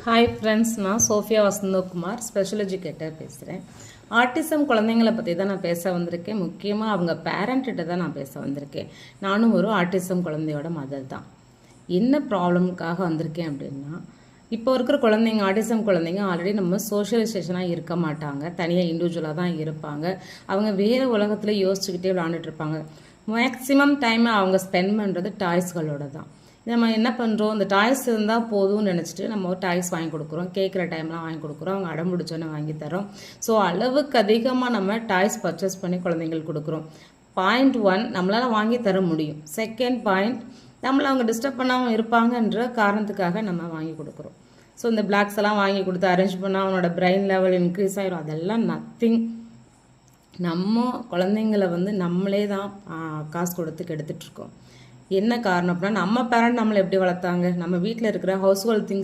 Hi friends, நான் Sofia Vasanthakumar, special educator பேசுகிறேன். Autism குழந்தைங்களை பற்றி தான் நான் பேச வந்திருக்கேன். முக்கியமாக அவங்க பேரண்ட்டிட்ட தான் நான் பேச வந்திருக்கேன். நானும் ஒரு ஆர்டிசம் குழந்தையோட மதர் தான். என்ன ப்ராப்ளமுக்காக வந்திருக்கேன் அப்படின்னா, இப்போ இருக்கிற குழந்தைங்க, ஆர்டிசம் குழந்தைங்க ஆல்ரெடி நம்ம சோஷியலைசேஷனாக இருக்க மாட்டாங்க, தனியாக இண்டிவிஜுவலாக தான் இருப்பாங்க. அவங்க வேறு உலகத்தில் யோசிச்சுக்கிட்டே விளாண்டுட்டு இருப்பாங்க. மேக்ஸிமம் டைம் அவங்க ஸ்பெண்ட் பண்ணுறது டாய்ஸ்களோட தான். நம்ம என்ன பண்ணுறோம், இந்த டாய்ஸ் இருந்தால் போதும்னு நினச்சிட்டு நம்ம ஒரு டாய்ஸ் வாங்கி கொடுக்குறோம், கேட்குற டைம்லாம் வாங்கி கொடுக்குறோம், அவங்க அடம் பிடிச்சோன்னு வாங்கி தரோம். ஸோ அளவுக்கு அதிகமாக நம்ம டாய்ஸ் பர்ச்சேஸ் பண்ணி குழந்தைங்களுக்கு கொடுக்குறோம். பாயிண்ட் 1, நம்மளால் வாங்கி தர முடியும். செகண்ட் பாயிண்ட், நம்மளை அவங்க டிஸ்டர்ப் பண்ணாமல் இருப்பாங்கன்ற காரணத்துக்காக நம்ம வாங்கி கொடுக்குறோம். ஸோ இந்த பிளாக்ஸ் எல்லாம் வாங்கி கொடுத்து அரேஞ்ச் பண்ணால் அவனோட பிரெயின் லெவல் இன்க்ரீஸ் ஆகிடும். அதெல்லாம் நத்திங். நம்ம குழந்தைங்களை நம்மளே தான் காசு கொடுத்து கெடுத்துட்ருக்கோம். என்ன காரணம் அப்படின்னா, நம்ம பேரண்ட் நம்மளை எப்படி வளர்த்தாங்க, நம்ம வீட்டில் இருக்கிற ஹவுஸ் ஹோல்ட் திங்ஸ்